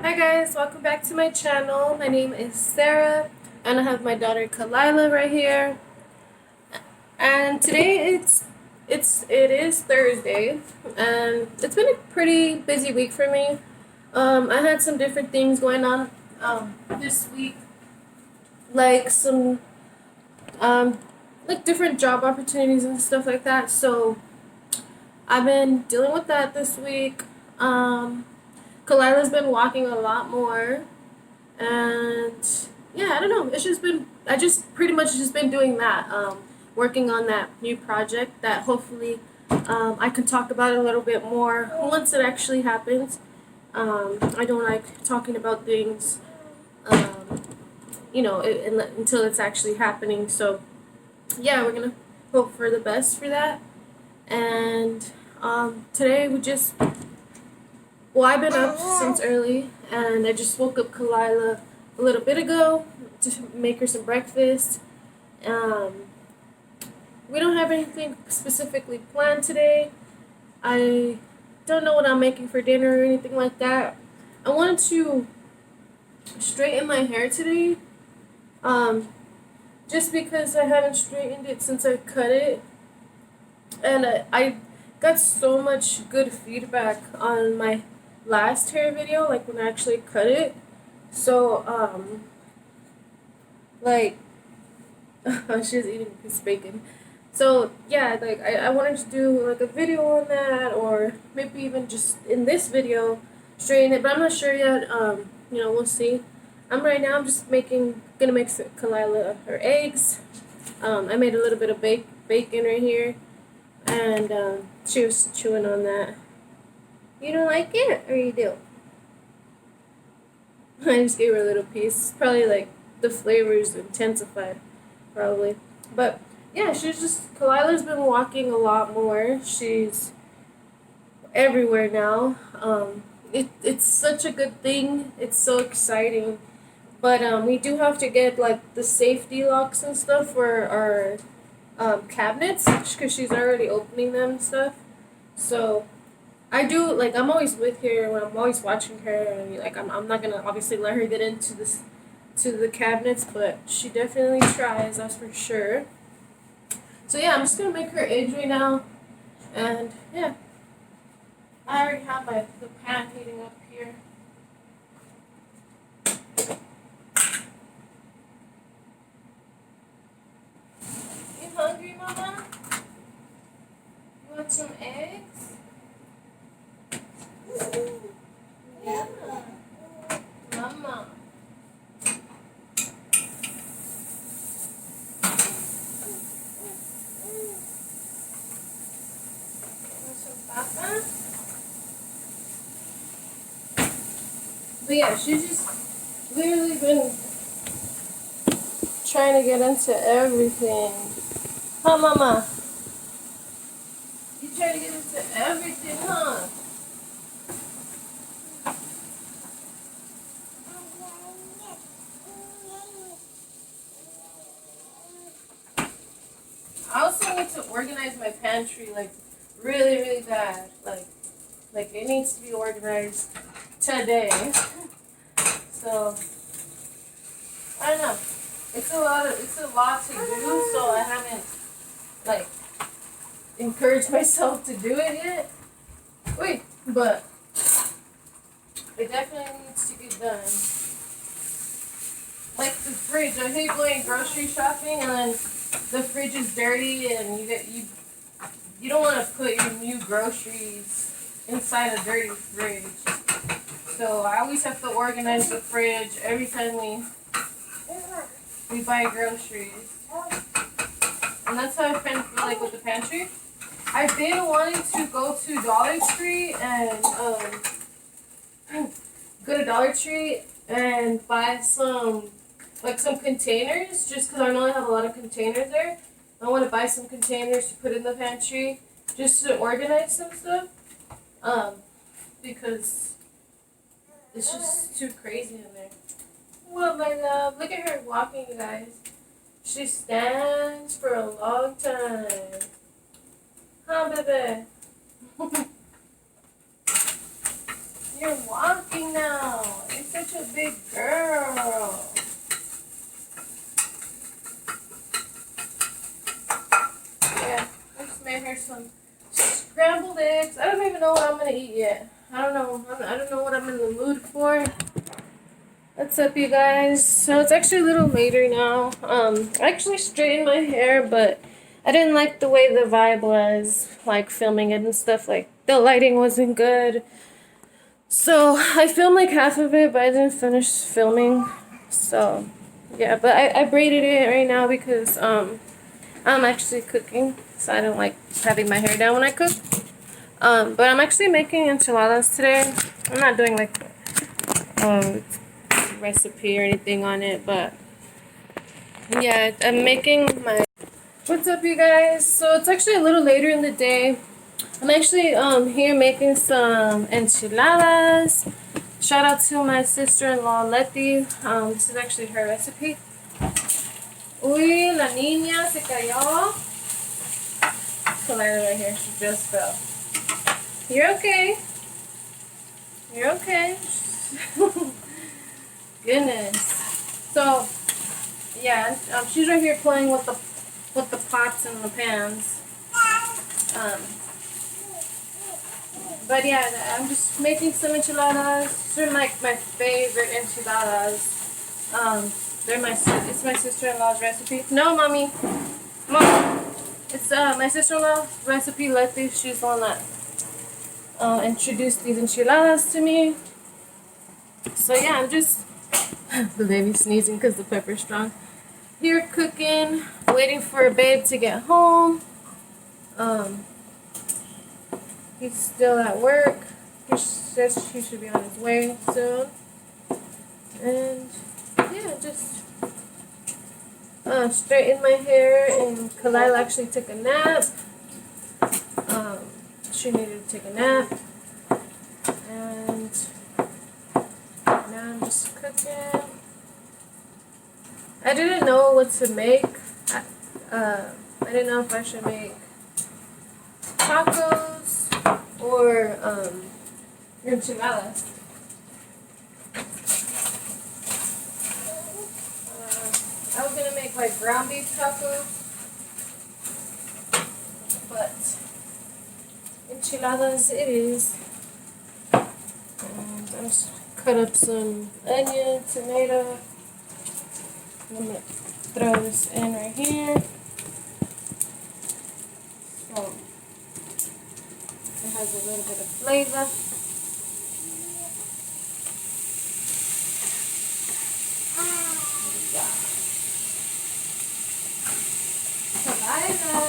Hi guys, welcome back to my channel. My name is Sarah and I have my daughter Kalila right here. And today it is Thursday and it's been a pretty busy week for me. I had some different things going on this week, like some um like different job opportunities and stuff like that. So I've been dealing with that this week. Kalila's been walking a lot more. And yeah, I don't know. It's just been I just pretty much just been doing that, working on that new project that hopefully I can talk about a little bit more once it actually happens. I don't like talking about things, um, until it's actually happening. So yeah, we're gonna hope for the best for that. And today I've been up since early, and I just woke up Kalila a little bit ago to make her some breakfast. Um, we don't have anything specifically planned today. I don't know what I'm making for dinner or anything like that. I wanted to straighten my hair today, um, just because I haven't straightened it since I cut it, and I got so much good feedback on my last hair video, like when I actually cut it. So, like, she was eating this bacon. So, yeah, like, I wanted to do, like, a video on that, or maybe even just in this video, straighten it, but I'm not sure yet. We'll see. I'm just gonna make Kalila her eggs. I made a little bit of bacon right here, and, she was chewing on that. You don't like it, or you do? I just gave her a little piece. Probably like the flavors intensified, probably. But yeah, Kalila's been walking a lot more. She's everywhere now. It's such a good thing. It's so exciting. But we do have to get like the safety locks and stuff for our cabinets because she's already opening them and stuff. So I do, like, I'm always with her when I'm always watching her, and like I'm not gonna obviously let her get into the cabinets, but she definitely tries, that's for sure. So yeah, I'm just gonna make her eggs right now, and yeah, I already have the pan heating up here. You hungry, Mama? You want some eggs? Yeah, Mama. Want some papa? But yeah, she's just literally been trying to get into everything. Huh, Mama? You trying to get into everything, huh? I also need to organize my pantry, like, really, really bad. Like it needs to be organized today. So I don't know. It's a lot to do, so I haven't like encouraged myself to do it yet. Wait, but it definitely needs to get done. Like the fridge, I hate going grocery shopping and then the fridge is dirty and you don't want to put your new groceries inside a dirty fridge. So I always have to organize the fridge every time we buy groceries. And that's how I kind of feel like with the pantry. I've been wanting to go to Dollar Tree and go to Dollar Tree and buy some containers, just because I know I have a lot of containers there. I want to buy some containers to put in the pantry just to organize some stuff. Because it's just too crazy in there. Well, my love, look at her walking, you guys. She stands for a long time. Huh, baby? You're walking now. You're big girl. Yeah, I just made her some scrambled eggs. I don't even know what I'm gonna eat yet. I don't know. I don't know what I'm in the mood for. What's up, you guys? So it's actually a little later now. I actually straightened my hair, but I didn't like the way the vibe was, like filming it and stuff. Like the lighting wasn't good. So I filmed like half of it, but I didn't finish filming. So yeah, but I braided it right now because I'm actually cooking, so I don't like having my hair down when I cook. But I'm actually making enchiladas today. I'm not doing like a recipe or anything on it, but yeah, I'm making my. What's up, you guys? So it's actually a little later in the day. I'm actually here making some enchiladas. Shout out to my sister-in-law Letty. This is actually her recipe. Uy, la niña se cayó. Clara right here, she just fell. You're okay. You're okay. Goodness. So yeah, she's right here playing with the pots and the pans. But yeah, I'm just making some enchiladas. They're like my favorite enchiladas. It's my sister-in-law's recipe. No, mommy, mom. It's my sister-in-law's recipe. Letty, she's the one that introduced these enchiladas to me. So yeah, I'm just the baby sneezing because the pepper's strong. Here cooking, waiting for babe to get home. He's still at work. He says he should be on his way soon. And yeah, just straighten my hair. And Kalila actually took a nap. She needed to take a nap. And now I'm just cooking. I didn't know what to make. I didn't know if I should make tacos or enchiladas. I was gonna make like ground beef tacos, but enchiladas it is. And I'm just cut up some onion, tomato. I'm gonna throw this in right here. So it has a little bit of flavor. Saliva.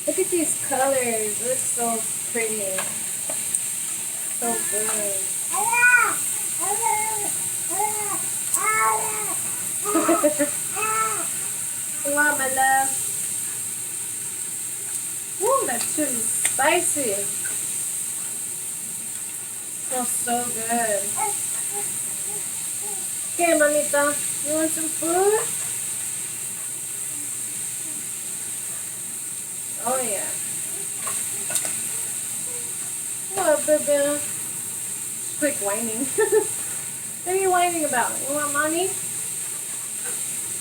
Look at these colors. It looks so pretty. So good. Come on, my love. Woo, that chili is spicy. Smells so good. Okay, mamita, you want some food? Oh yeah. What, baby? Quick whining. What are you whining about? You want mommy?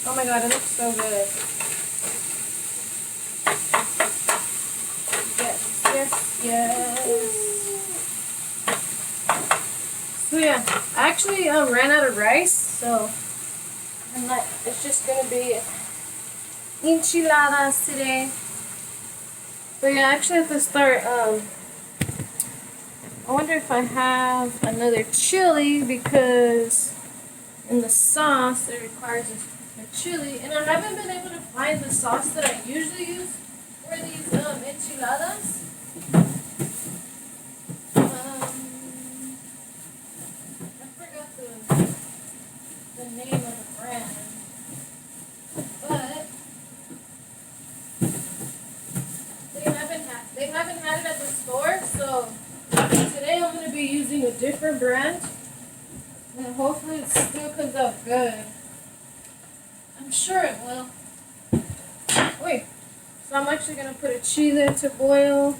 Oh my god, it looks so good. Yes, yes, yes. So yeah, I actually ran out of rice, so it's just gonna be enchiladas today. But yeah, I actually have to start. I wonder if I have another chili because in the sauce it requires a chili, and I haven't been able to find the sauce that I usually use for these enchiladas. I forgot the name of the brand, but they haven't had it at the store, so today I'm going to be using a different brand, and hopefully it still comes out good. I'm sure it will. Wait, so I'm actually going to put a chile to boil.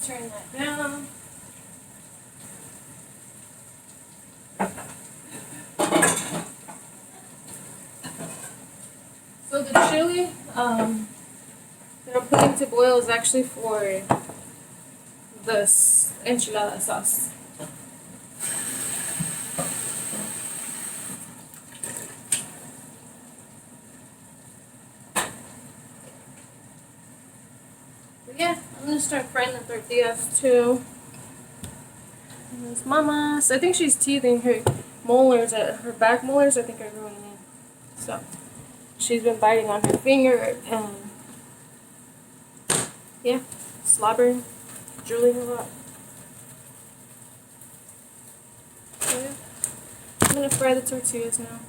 Turn that down. So the chili that I'm putting to boil is actually for the enchilada sauce. But yeah, I'm gonna start frying the tortillas too. And there's Mama's. I think she's teething. Her molars, her back molars, I think are growing in. So she's been biting on her finger and yeah, slobbering, drooling a lot. So yeah, I'm gonna fry the tortillas now.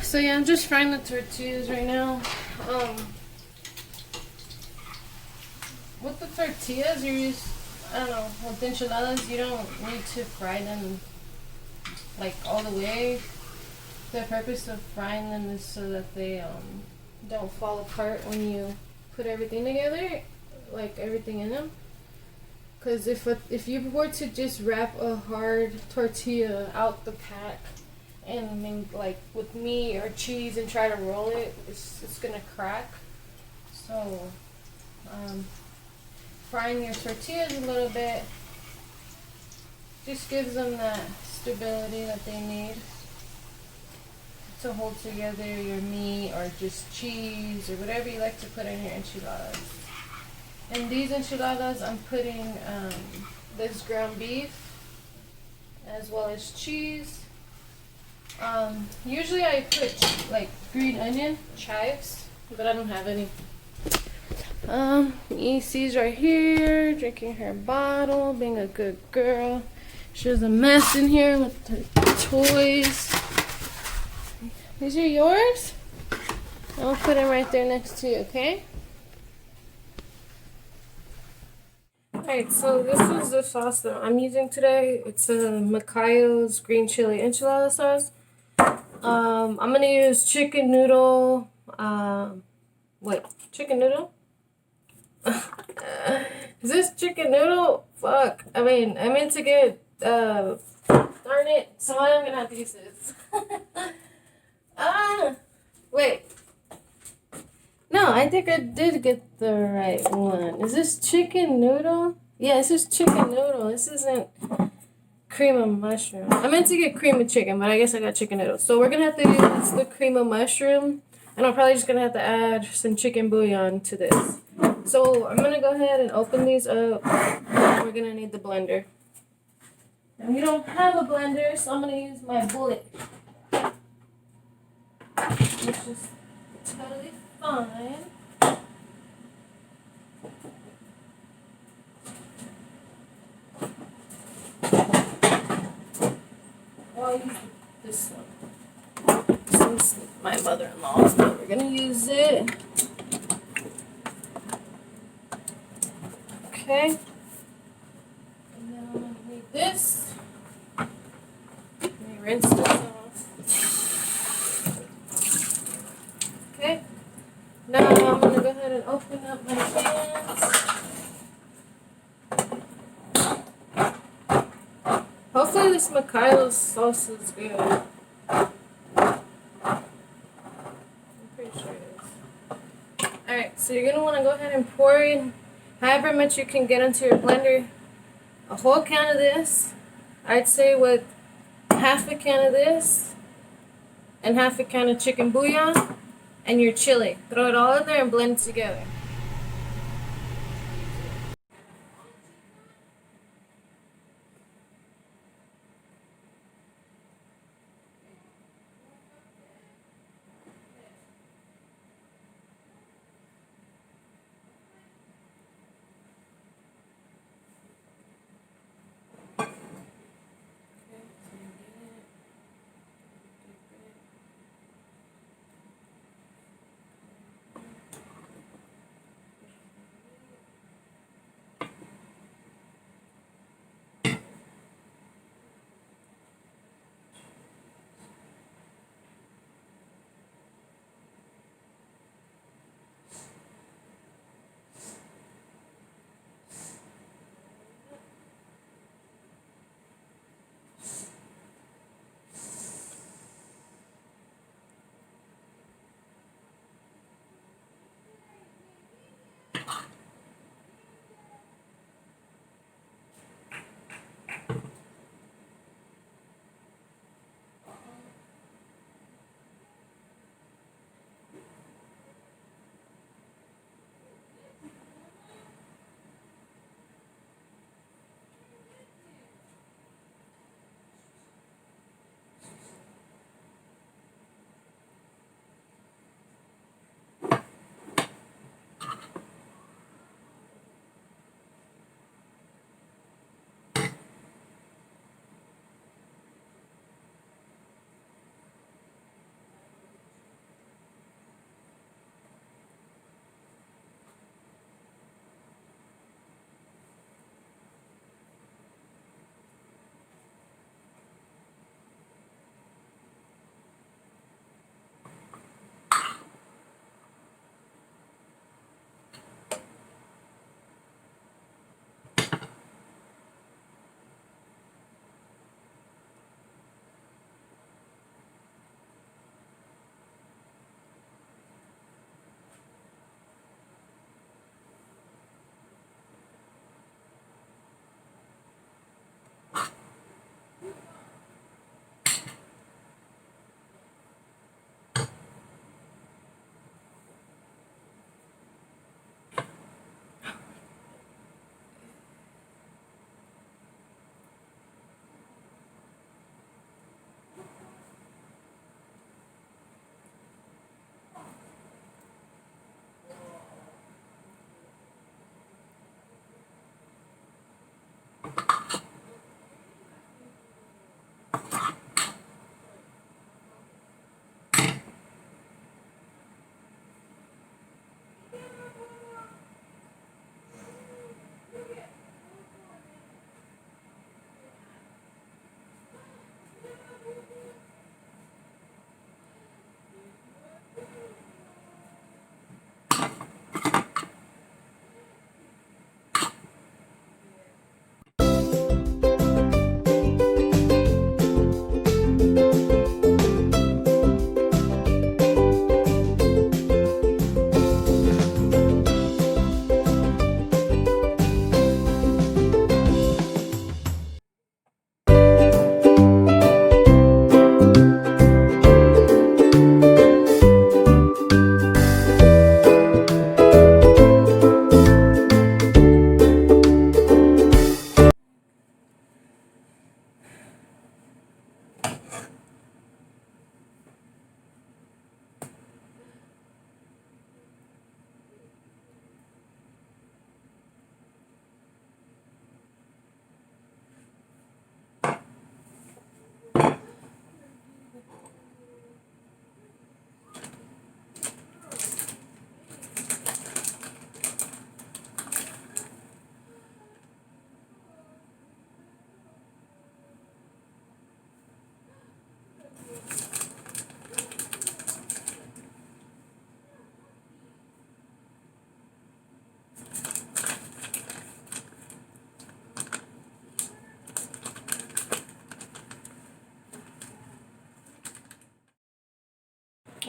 So yeah, I'm just frying the tortillas right now. With the tortillas, you use, I don't know, with enchiladas, you don't need to fry them like all the way. The purpose of frying them is so that they don't fall apart when you put everything together, like everything in them. Because if you were to just wrap a hard tortilla out the pack and then like with meat or cheese and try to roll it, it's gonna crack. So frying your tortillas a little bit just gives them that stability that they need to hold together your meat or just cheese or whatever you like to put in your enchiladas. In these enchiladas, I'm putting this ground beef as well as cheese. Usually I put like green onion, chives, but I don't have any. EC's right here, drinking her bottle, being a good girl. She has a mess in here with her toys. These are yours? I'll put them right there next to you, okay? Alright, so this is the sauce that I'm using today. It's a Macayos Green Chili Enchilada sauce. I'm gonna use chicken noodle. Chicken noodle? Is this chicken noodle? Fuck. I meant to get, darn it. So I'm gonna have to use this. Wait. No, I think I did get the right one. Is this chicken noodle? Yeah, this is chicken noodle. This isn't cream of mushroom. I meant to get cream of chicken, but I guess I got chicken noodles. So we're gonna have to use the cream of mushroom, and I'm probably just gonna have to add some chicken bouillon to this. So I'm gonna go ahead and open these up. We're gonna need the blender. And we don't have a blender, so I'm gonna use my bullet, which is totally fine. I'll use this one. This one's my mother-in-law's, but we're gonna use it. Okay. And then I'm gonna need this. Let me rinse this off. Okay. Now I'm gonna go ahead and open up my cans. Hopefully this Macayos sauce is good. I'm pretty sure it is. Alright, so you're gonna wanna go ahead and pour in however much you can get into your blender. A whole can of this. I'd say with half a can of this and half a can of chicken bouillon and your chili. Throw it all in there and blend it together.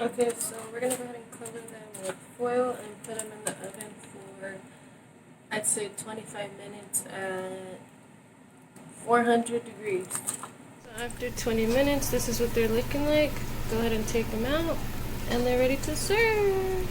Okay, so we're gonna go ahead and cover them with foil and put them in the oven for, I'd say, 25 minutes at 400 degrees. So after 20 minutes, this is what they're looking like. Go ahead and take them out, and they're ready to serve.